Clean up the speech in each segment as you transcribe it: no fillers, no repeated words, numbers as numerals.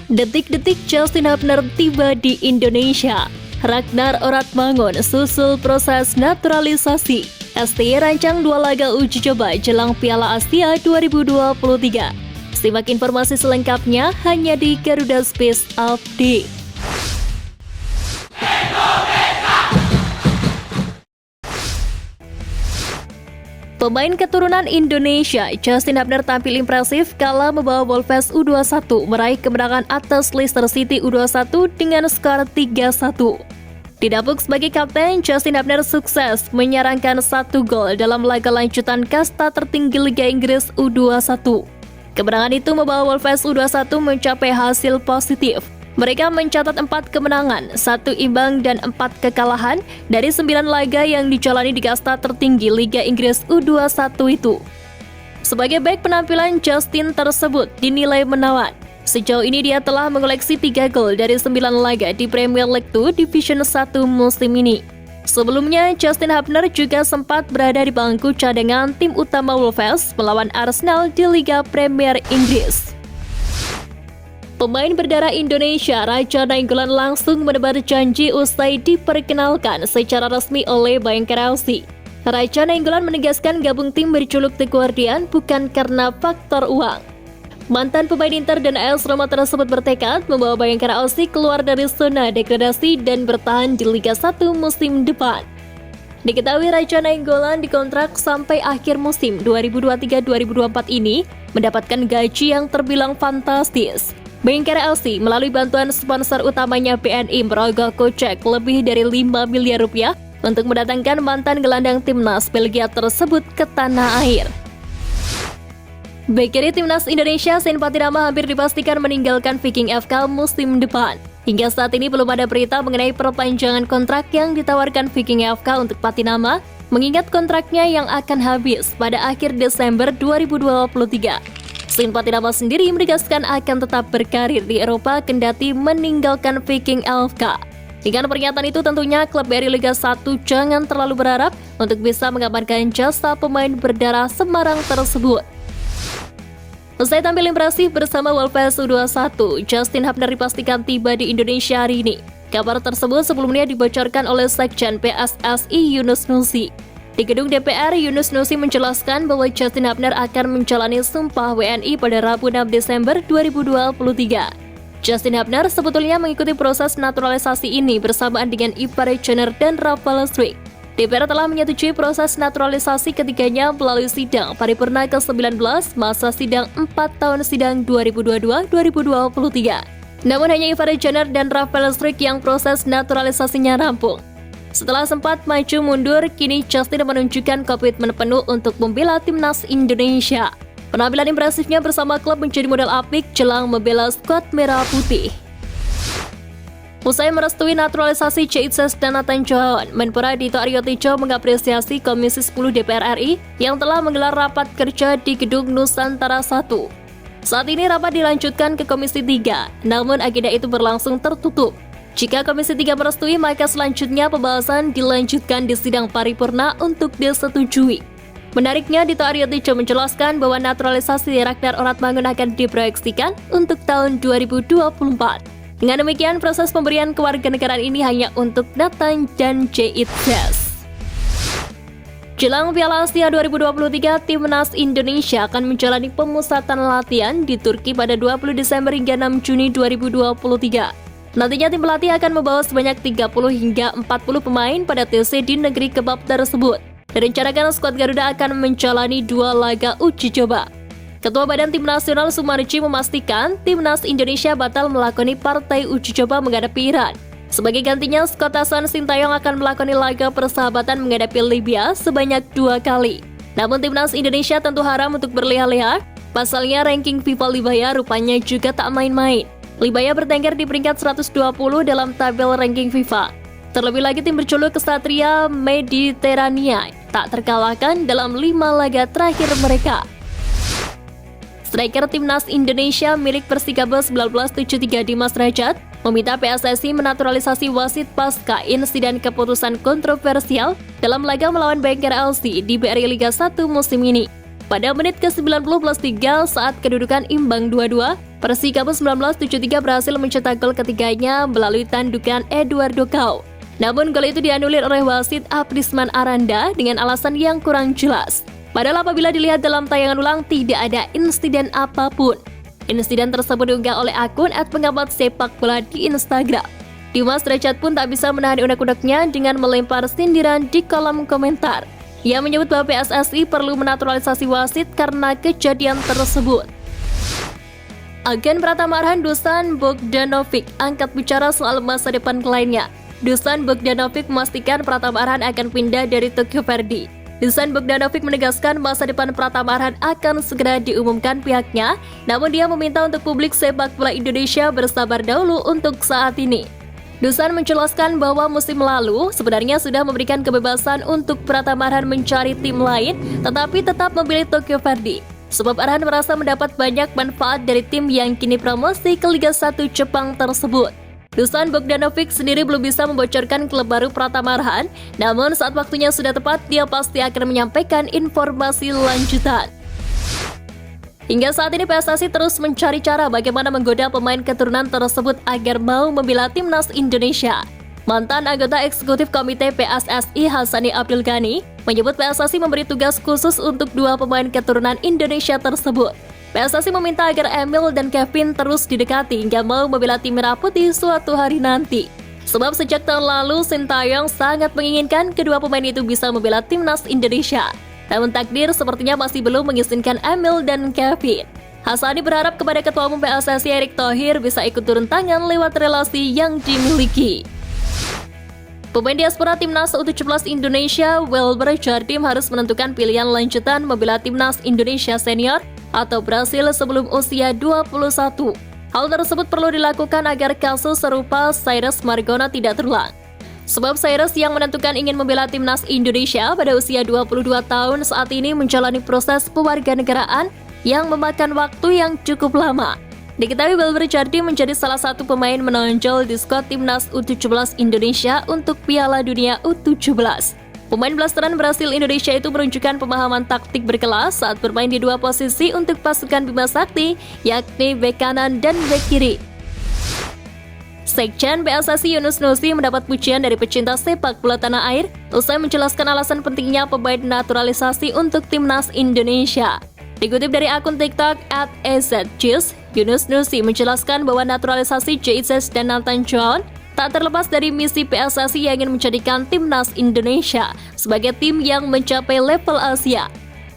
Detik-detik Justin Hubner tiba di Indonesia. Ragnar Oratmangun susul proses naturalisasi. ST rancang 2 laga uji coba jelang Piala Asia 2023. Simak informasi selengkapnya hanya di Garuda Space Update. Pemain keturunan Indonesia, Justin Hubner tampil impresif kala membawa Wolves U21 meraih kemenangan atas Leicester City U21 dengan skor 3-1. Didapuk sebagai kapten, Justin Hubner sukses menyarangkan 1 gol dalam laga lanjutan kasta tertinggi Liga Inggris U21. Kemenangan itu membawa Wolves U21 mencapai hasil positif. Mereka mencatat 4 kemenangan, 1 imbang dan 4 kekalahan dari 9 laga yang dijalani di kasta tertinggi Liga Inggris U21 itu. Sebagai bek penampilan Justin tersebut dinilai menawan. Sejauh ini dia telah mengoleksi 3 gol dari 9 laga di Premier League 2 Division 1 musim ini. Sebelumnya, Justin Hubner juga sempat berada di bangku cadangan tim utama Wolves melawan Arsenal di Liga Premier Inggris. Pemain berdarah Indonesia, Raja Nainggolan langsung menebar janji usai diperkenalkan secara resmi oleh Bayangkara FC. Raja Nainggolan menegaskan gabung tim berjuluk The Guardian bukan karena faktor uang. Mantan pemain Inter dan AS Roma tersebut bertekad membawa Bayangkara FC keluar dari zona degradasi dan bertahan di Liga 1 musim depan. Diketahui Raja Nainggolan dikontrak sampai akhir musim 2023-2024 ini mendapatkan gaji yang terbilang fantastis. Bayangkara FC melalui bantuan sponsor utamanya BNI merogoh kocek lebih dari 5 miliar rupiah untuk mendatangkan mantan gelandang timnas Belgia tersebut ke tanah air. Bek kiri timnas Indonesia Sean Patinama hampir dipastikan meninggalkan Viking FK musim depan. Hingga saat ini belum ada berita mengenai perpanjangan kontrak yang ditawarkan Viking FK untuk Patinama, mengingat kontraknya yang akan habis pada akhir Desember 2023. Sean Patinama sendiri menegaskan akan tetap berkarir di Eropa kendati meninggalkan Viking FK. Dengan pernyataan itu tentunya klub dari Liga 1 jangan terlalu berharap untuk bisa mengamankan jasa pemain berdarah Semarang tersebut. Usai tampil impresif bersama Wolves U21, Justin Hubner dipastikan tiba di Indonesia hari ini. Kabar tersebut sebelumnya dibocorkan oleh Sekjen PSSI Yunus Nusi. Di gedung DPR, Yunus Nusi menjelaskan bahwa Justin Hubner akan menjalani sumpah WNI pada Rabu 6 Desember 2023. Justin Hubner sebetulnya mengikuti proses naturalisasi ini bersamaan dengan Ivar Jenner dan Rafael Struijk. DPR telah menyetujui proses naturalisasi ketiganya melalui sidang paripurna ke-19 masa sidang 4 tahun sidang 2022-2023. Namun hanya Ivar Jenner dan Rafael Struijk yang proses naturalisasinya rampung. Setelah sempat maju mundur, kini Justin menunjukkan komitmen penuh untuk membela timnas Indonesia. Penampilan impresifnya bersama klub menjadi modal apik jelang membela skuad merah putih. Usai merestui naturalisasi Ceitses dan Nathan Johawan, Menpora Dito Aryo Tejo mengapresiasi Komisi 10 DPR RI yang telah menggelar rapat kerja di Gedung Nusantara 1. Saat ini rapat dilanjutkan ke Komisi 3, namun agenda itu berlangsung tertutup. Jika Komisi 3 merestui, maka selanjutnya pembahasan dilanjutkan di sidang paripurna untuk disetujui. Menariknya, Dito Aryo Tejo menjelaskan bahwa naturalisasi Ragnar Oratmangun akan diproyeksikan untuk tahun 2024. Dengan demikian, proses pemberian kewarganegaraan ini hanya untuk Nathan dan Ceitses. Jelang Piala Asia 2023, Timnas Indonesia akan menjalani pemusatan latihan di Turki pada 20 Desember hingga 6 Juni 2023. Nantinya tim pelatih akan membawa sebanyak 30 hingga 40 pemain pada TC di negeri kebab tersebut. Direncanakan skuad Garuda akan menjalani 2 laga uji coba. Ketua Badan Tim Nasional Sumarji memastikan Timnas Indonesia batal melakoni partai uji coba menghadapi Iran. Sebagai gantinya, skuad Hasan Sintayong akan melakoni laga persahabatan menghadapi Libya sebanyak 2 kali. Namun Timnas Indonesia tentu haram untuk berleha-leha, pasalnya ranking FIFA Libya rupanya juga tak main-main. Libya bertengger di peringkat 120 dalam tabel ranking FIFA. Terlebih lagi tim berjuluk Ksatria Mediterania tak terkalahkan dalam 5 laga terakhir mereka. Striker Timnas Indonesia milik Persikabo 1973 Dimas Rajat meminta PSSI menaturalisasi wasit pasca insiden keputusan kontroversial dalam laga melawan Bayangkara FC di BRI Liga 1 musim ini. Pada menit ke-90+3 saat kedudukan imbang 2-2, Persikabo 1973 berhasil mencetak gol ketiganya melalui tandukan Eduardo Cao. Namun gol itu dianulir oleh wasit Aprisman Aranda dengan alasan yang kurang jelas. Padahal apabila dilihat dalam tayangan ulang tidak ada insiden apapun. Insiden tersebut diunggah oleh akun @pengamat sepak bola di Instagram. Dimas Derajat pun tak bisa menahan unek-uneknya dengan melempar sindiran di kolom komentar. Ia menyebut bahwa PSSI perlu menaturalisasi wasit karena kejadian tersebut. Agen Pratama Arhan Dusan Bogdanovic angkat bicara soal masa depan kliennya. Dusan Bogdanovic memastikan Pratama Arhan akan pindah dari Tokyo Verdy. Dusan Bogdanovic menegaskan masa depan Pratama Arhan akan segera diumumkan pihaknya, namun dia meminta untuk publik sepak bola Indonesia bersabar dahulu untuk saat ini. Dusan menjelaskan bahwa musim lalu sebenarnya sudah memberikan kebebasan untuk Pratama Arhan mencari tim lain, tetapi tetap memilih Tokyo Verdy. Sebab Arhan merasa mendapat banyak manfaat dari tim yang kini promosi ke Liga 1 Jepang tersebut. Dusan Bogdanovic sendiri belum bisa membocorkan klub baru Pratama Arhan, namun saat waktunya sudah tepat, dia pasti akan menyampaikan informasi lanjutan. Hingga saat ini PSSI terus mencari cara bagaimana menggoda pemain keturunan tersebut agar mau membela timnas Indonesia. Mantan anggota eksekutif komite PSSI Hassani Abdul Ghani menyebut PSSI memberi tugas khusus untuk 2 pemain keturunan Indonesia tersebut. PSSI meminta agar Emil dan Kevin terus didekati hingga mau membela tim Merah Putih suatu hari nanti. Sebab sejak tahun lalu, Sintayong sangat menginginkan kedua pemain itu bisa membela timnas Indonesia. Namun takdir sepertinya masih belum mengizinkan Emil dan Kevin. Hassani berharap kepada Ketua Umum PSSI Erick Thohir bisa ikut turun tangan lewat relasi yang dimiliki. Pemain diaspora timnas U17 Indonesia, Wilber Jardim harus menentukan pilihan lanjutan membela timnas Indonesia senior atau Brasil sebelum usia 21. Hal tersebut perlu dilakukan agar kasus serupa Cyrus Margona tidak terulang. Sebab Cyrus yang menentukan ingin membela timnas Indonesia pada usia 22 tahun saat ini menjalani proses pewarganegaraan yang memakan waktu yang cukup lama. Diketahui Wilber Jardim menjadi salah satu pemain menonjol di skuad timnas U17 Indonesia untuk Piala Dunia U17. Pemain blasteran Brasil Indonesia itu menunjukkan pemahaman taktik berkelas saat bermain di 2 posisi untuk pasukan Bima Sakti, yakni bek kanan dan bek kiri. Sekjen PSSI Yunus Nusi mendapat pujian dari pecinta sepak bola tanah air usai menjelaskan alasan pentingnya pemain naturalisasi untuk timnas Indonesia. Dikutip dari akun TikTok @ezjus, Yunus Nusi menjelaskan bahwa naturalisasi JICES dan Nathan John tak terlepas dari misi PSSI yang ingin menjadikan timnas Indonesia sebagai tim yang mencapai level Asia.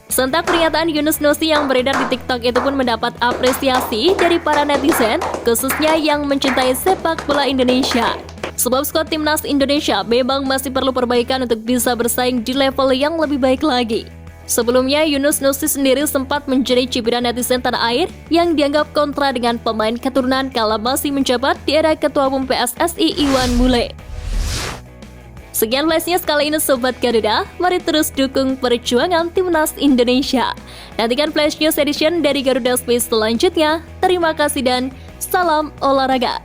Sontak pernyataan Yunus Nusi yang beredar di TikTok itu pun mendapat apresiasi dari para netizen, khususnya yang mencintai sepak bola Indonesia. Sebab skuad timnas Indonesia memang masih perlu perbaikan untuk bisa bersaing di level yang lebih baik lagi. Sebelumnya, Yunus Nusi sendiri sempat menjadi cibiran netizen tanah air yang dianggap kontra dengan pemain keturunan kala masih menjabat di era Ketua Umum PSSI Iwan Bule. Sekian flashnya sekali ini Sobat Garuda, mari terus dukung perjuangan timnas Indonesia. Nantikan Flash News Edition dari Garuda Space selanjutnya. Terima kasih dan salam olahraga.